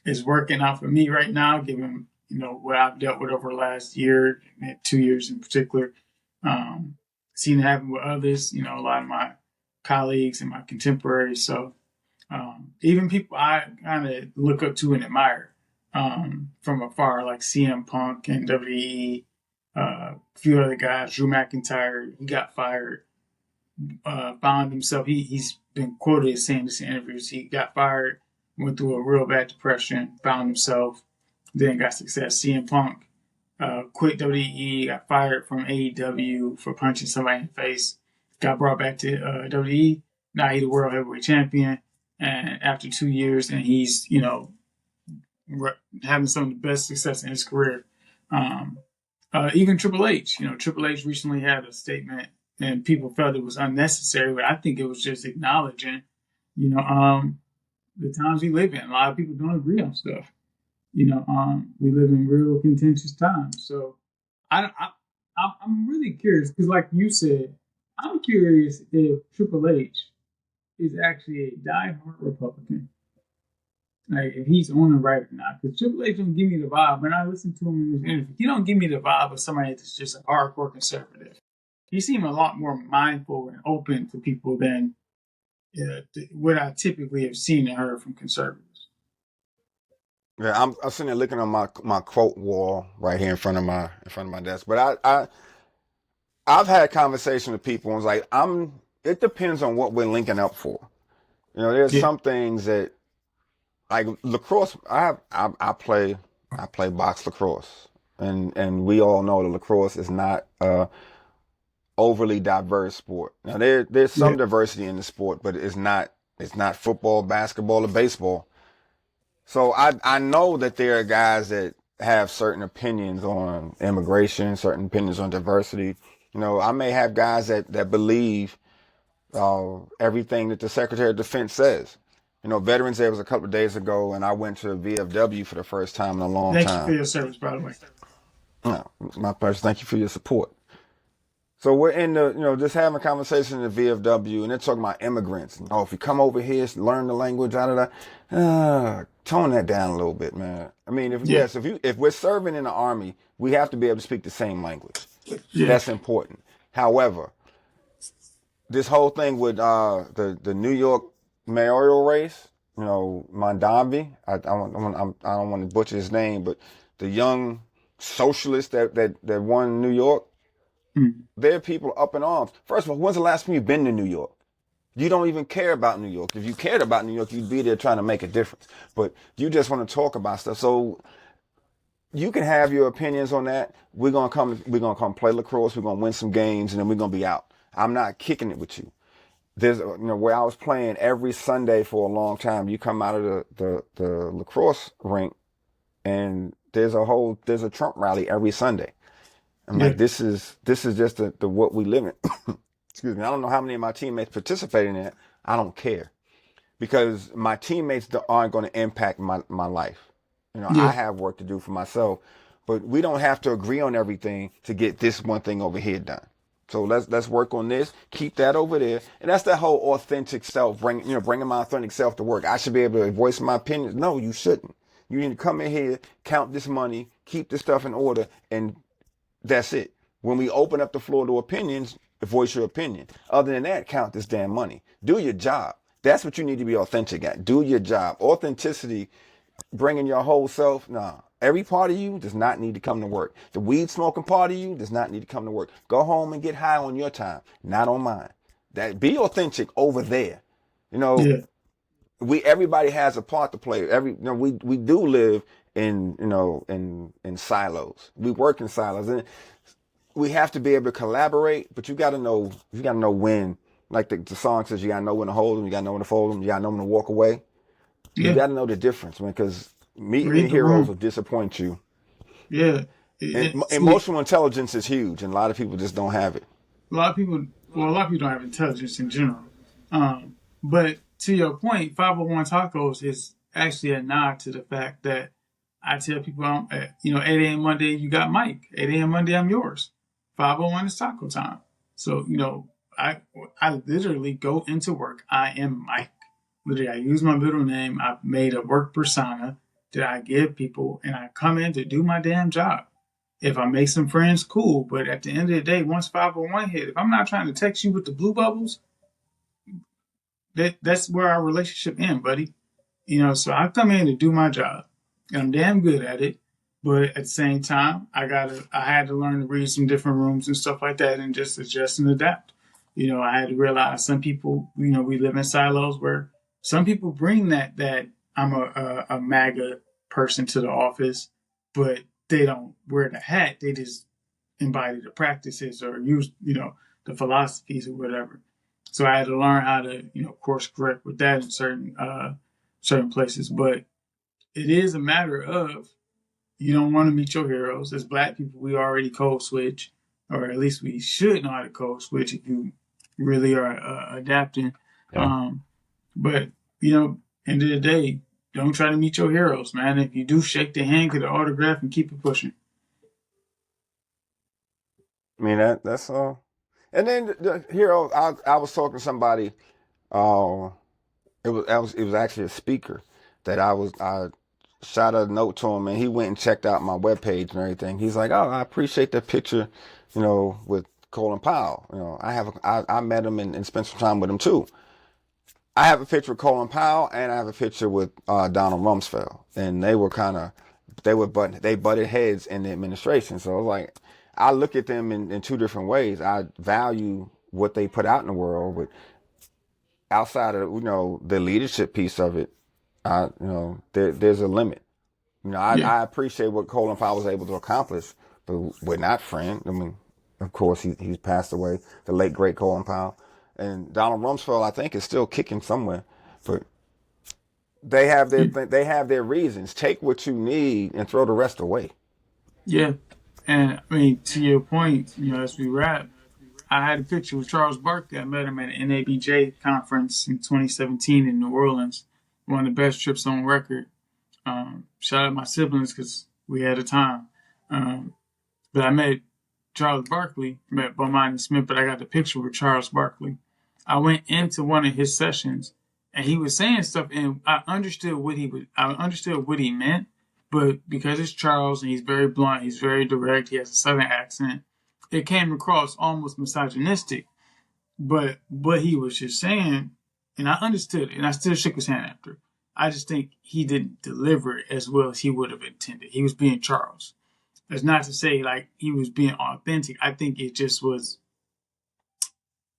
It's working out for me right now, given, what I've dealt with over the last year, 2 years in particular. Seen it happen with others, a lot of my colleagues and my contemporaries. So even people I kind of look up to and admire from afar, like CM Punk and WWE, a few other guys. Drew McIntyre, he got fired, found himself. He's been quoted as saying this in interviews. He got fired, went through a real bad depression, found himself, then got success. CM Punk quit WWE, got fired from AEW for punching somebody in the face, got brought back to WWE. Now he's the world heavyweight champion, and after 2 years, and he's having some of the best success in his career. Even Triple H, Triple H recently had a statement, and people felt it was unnecessary, but I think it was just acknowledging, the times we live in. A lot of people don't agree on stuff. We live in real contentious times. So I'm really curious because, like you said, I'm curious if Triple H is actually a diehard Republican. Like if he's on the right or not. Because Triple H don't give me the vibe. When I listen to him in his interview, he don't give me the vibe of somebody that's just a hardcore conservative. He seems a lot more mindful and open to people than what I typically have seen and heard from conservatives. Yeah, I'm sitting there looking on my quote wall right here in front of my desk. But I've had conversation with people and it's like it depends on what we're linking up for. There's Yeah, some things that like lacrosse. I play box lacrosse, and we all know that lacrosse is not overly diverse sport. Now there's yeah, some diversity in the sport, but it's not football, basketball, or baseball. So I know that there are guys that have certain opinions on immigration, certain opinions on diversity. I may have guys that believe everything that the Secretary of Defense says. Veterans Day was a couple of days ago, and I went to VFW for the first time in a long thank you for time. your service, by the way. No, my pleasure. Thank you for your support. So we're in just having a conversation in the VFW, and they're talking about immigrants. Oh, if you come over here, learn the language, tone that down a little bit, man. I mean, Yeah, if we're serving in the Army, we have to be able to speak the same language. yeah, That's important. However, this whole thing with the New York mayoral race, Mondambi, I don't want to butcher his name, but the young socialist that won New York, mm, there are people up in arms. First of all, when's the last time you've been to New York? You don't even care about New York. If you cared about New York, you'd be there trying to make a difference. But you just want to talk about stuff. So you can have your opinions on that. We're gonna come play lacrosse. We're gonna win some games, and then we're gonna be out. I'm not kicking it with you. There's where I was playing every Sunday for a long time. You come out of the lacrosse rink, and there's a Trump rally every Sunday. I'm yeah, like, this is just the what we live in. Excuse me. I don't know how many of my teammates participate in it. I don't care because my teammates aren't going to impact my life. I yeah, have work to do for myself, but we don't have to agree on everything to get this one thing over here done. So let's work on this, keep that over there, and that's that whole authentic self, bringing my authentic self to work. I should be able to voice my opinions. No, you shouldn't. You need to come in here, count this money, keep this stuff in order, and that's it. When we open up the floor to opinions, voice your opinion. Other than that, count this damn money. Do your job. That's what you need to be authentic at. Do your job. Authenticity, bringing your whole self, nah. Every part of you does not need to come to work. The weed smoking part of you does not need to come to work. Go home and get high on your time, not on mine. That be authentic over there. You know, Yeah. everybody has a part to play. We do live in in silos. We work in silos, and we have to be able to collaborate. But you got to know when. Like the song says, you got to know when to hold them, you got to know when to fold them, you got to know when to walk away. You Yeah. got to know the difference, man, because meeting Read the the heroes room. will disappoint you. Yeah. And See, emotional intelligence is huge, and a lot of people just don't have it. a lot of people, well, a lot of people don't have intelligence in general. But to your point, 501 Tacos is actually a nod to the fact that I tell people, 8 a.m. Monday, you got Mike. 8 a.m. Monday, I'm yours. 501 is taco time. So, I literally go into work. I am Mike. Literally, I use my middle name. I've made a work persona that I give people, and I come in to do my damn job. If I make some friends, cool. But at the end of the day, once 501 hit, if I'm not trying to text you with the blue bubbles, that's where our relationship ends, buddy. So I come in to do my job. And I'm damn good at it. But at the same time, I had to learn to read some different rooms and stuff like that and just adjust and adapt. I had to realize some people, we live in silos where some people bring that I'm a MAGA person to the office, but they don't wear the hat. They just embody the practices or use, the philosophies or whatever. So I had to learn how to, course correct with that in certain places. But it is a matter of you don't want to meet your heroes. As Black people, we already code switch, or at least we should know how to code switch if you really are adapting. Yeah. But end of the day, don't try to meet your heroes, man. If you do, shake their hand, get an autograph, and keep it pushing. I mean that's all. And then the hero, I was talking to somebody. It was actually a speaker that I shot a note to him, and he went and checked out my webpage and everything. He's like, "Oh, I appreciate that picture, with Colin Powell. I met him and spent some time with him too. I have a picture with Colin Powell, and I have a picture with Donald Rumsfeld, and they butted heads in the administration. So I was like, I look at them in two different ways. I value what they put out in the world, but outside of the leadership piece of it, there's a limit. Yeah, I appreciate what Colin Powell was able to accomplish, but we're not friends. I mean, of course he's passed away, the late great Colin Powell, and Donald Rumsfeld I think is still kicking somewhere, but they have their reasons. Take what you need and throw the rest away. yeah. And I mean, to your point, as we wrap, I had a picture with Charles Barkley. I met him at an NABJ conference in 2017 in New Orleans. One of the best trips on record. Shout out my siblings because we had a time. But I met Charles Barkley, met Bomani Smith, but I got the picture with Charles Barkley. I went into one of his sessions and he was saying stuff and I understood what he meant, but because it's Charles and he's very blunt, he's very direct, he has a southern accent, it came across almost misogynistic. But what he was just saying, and I understood it, and I still shook his hand after. I just think he didn't deliver it as well as he would have intended. He was being Charles. That's not to say like he was being authentic. I think it just was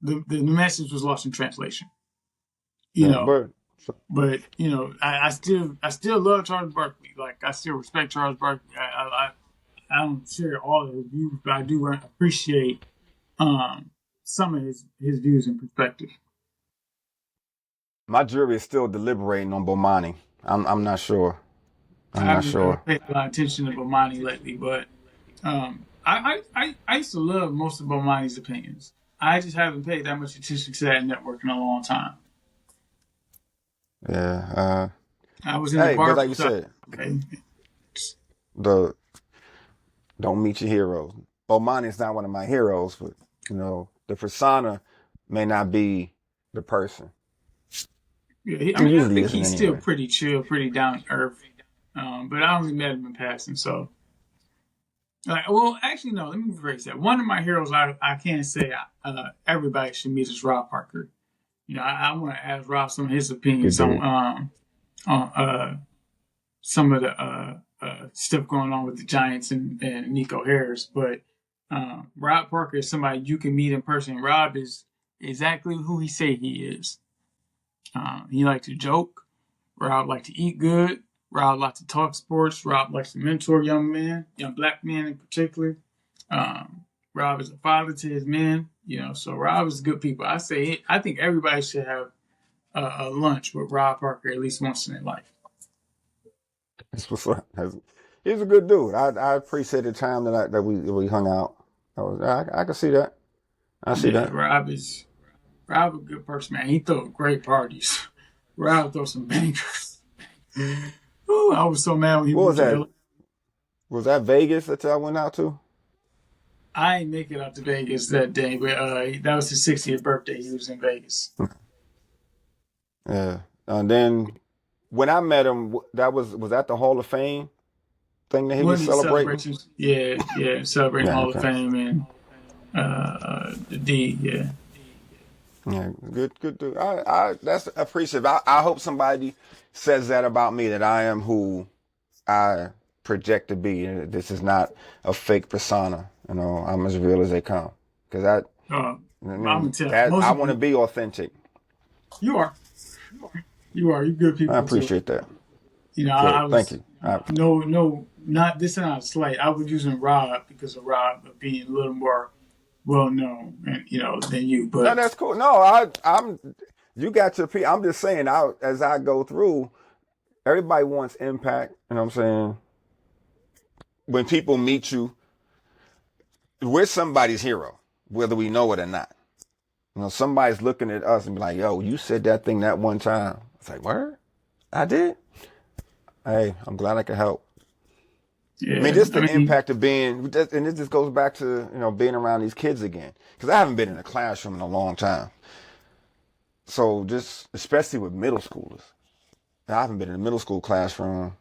the message was lost in translation. You Yeah, know, but I still love Charles Barkley. Like I still respect Charles Barkley. I don't share all of his views, but I do appreciate some of his views and perspective. my jury is still deliberating on Bomani. I'm not sure. I I'm not haven't sure. paid a lot of attention to Bomani lately, but I used to love most of Bomani's opinions. I just haven't paid that much attention to that network in a long time. Yeah. I was in the Hey, but like barber you shop. said, Okay. the don't meet your heroes. Bomani is not one of my heroes, but the persona may not be the person. Yeah, It I usually think isn't he's still anyway. pretty chill, pretty down to earth. But I only met him in passing, so. Well, actually, no. Let me rephrase that. One of my heroes, I can't say everybody should meet is Rob Parker. I want to ask Rob some of his Good opinions dude. on some of the stuff going on with the Giants and Nico Harris, but Rob Parker is somebody you can meet in person. Rob is exactly who he say he is. He likes to joke. Rob likes to eat good. Rob likes to talk sports. Rob likes to mentor young black men in particular. Rob is a father to his men, so Rob is good people. I think everybody should have a lunch with Rob Parker at least once in their life. That's what's up. He's a good dude. I appreciate the time that we hung out. I can see that. I see that. Rob a good person, man. He throw great parties. Rob throw some bangers. Ooh, I was so mad when he was that. Was that Vegas that y'all went out to? I ain't make it out to Vegas that day, but that was his 60th birthday. He was in Vegas. Yeah, and then when I met him, was that the Hall of Fame thing that he was celebrating? Yeah, celebrating Hall of Fame and the D. Yeah. Yeah, good dude. That's appreciative. I hope somebody says that about me, that I am who I project to be. This is not a fake persona. I'm as real as they come. Because I want to be authentic. You are. You're good people. I appreciate that. Thank you. No, not this is not a slight. I was using Rob because of Rob being a little more well known, and than you. But no, that's cool. No, I'm. You got your. I'm just saying. As I go through, everybody wants impact. You know what I'm saying? When people meet you, we're somebody's hero, whether we know it or not. Somebody's looking at us and be like, "Yo, you said that thing that one time." It's like, "Word? I did." Hey, I'm glad I could help. Yeah, I mean, just the impact of being, and it just goes back to, being around these kids again. Because I haven't been in a classroom in a long time. So just, especially with middle schoolers. I haven't been in a middle school classroom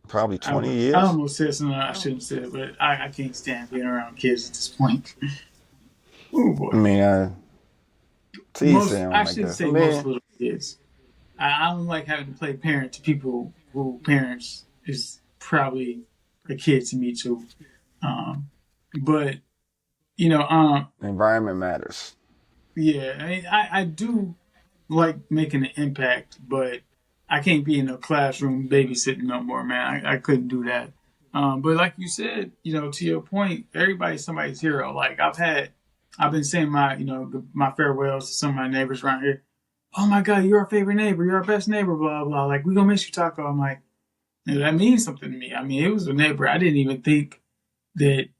probably 20 years. I almost said something I shouldn't say, but I can't stand being around kids at this point. Ooh, boy. I mean, most little kids. I don't like having to play parent to people who parents is probably a kid to me too. But environment matters. Yeah, I do like making an impact, but I can't be in a classroom babysitting no more, man. I couldn't do that. But like you said, to your point, everybody's somebody's hero. Like I've been saying my farewells to some of my neighbors around here. Oh my God, you're our favorite neighbor. You're our best neighbor, blah, blah. Like, we gonna miss you, Tako. I'm like, that means something to me. I mean, it was a neighbor. I didn't even think that,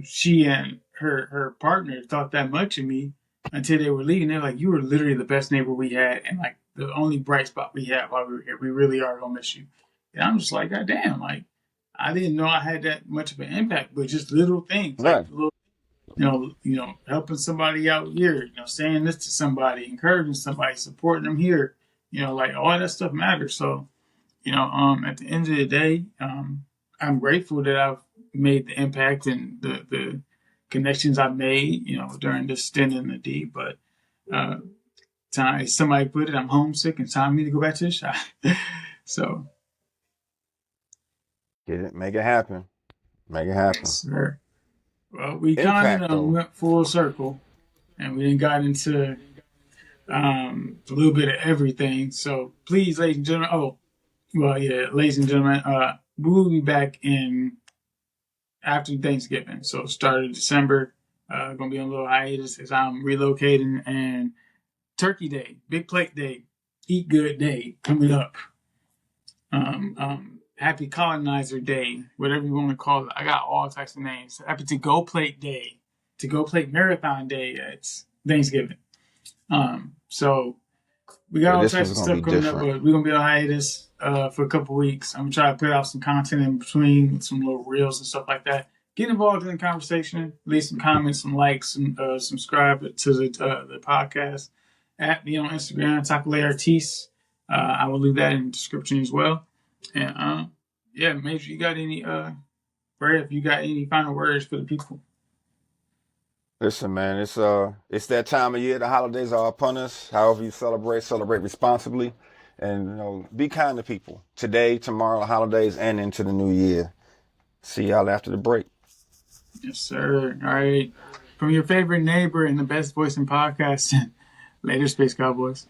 she and her partner thought that much of me until they were leaving. They're like, you were literally the best neighbor we had and like the only bright spot we had while we were here. We really are gonna miss you. And I'm just like, God damn, like, I didn't know I had that much of an impact, but just little things. Right. Like little, helping somebody out here, saying this to somebody, encouraging somebody, supporting them here, like all that stuff matters. So, at the end of the day, I'm grateful that I've made the impact and the connections I've made, during this stint in the D. But time somebody put it, I'm homesick and time for me to go back to the shop. So, get it, make it happen. Make it happen. Yes, sir. Well, we kind of went full circle, and we then got into a little bit of everything. So please, ladies and gentlemen. Ladies and gentlemen, we will be back in after Thanksgiving. So start of December. Gonna be on a little hiatus as I'm relocating, and Turkey Day, Big Plate Day, Eat Good Day coming up. Happy Colonizer Day, whatever you want to call it. I got all types of names. Happy To Go Plate Day, To Go Plate Marathon Day. It's Thanksgiving. So we got all types of stuff coming up, but we're going to be on hiatus for a couple weeks. I'm going to try to put out some content in between, some little reels and stuff like that. Get involved in the conversation. Leave some comments, some likes, and subscribe to the podcast. At me on Instagram, Tako Le Artiste. I will leave that in the description as well. And Major, you got any Rev, you got any final words for the people? Listen, man, it's that time of year. The holidays are upon us. However you celebrate responsibly. And, be kind to people today, tomorrow, holidays, and into the new year. See y'all after the break. Yes, sir. All right. From your favorite neighbor and the best voice in podcasting. Later, Space Cowboys.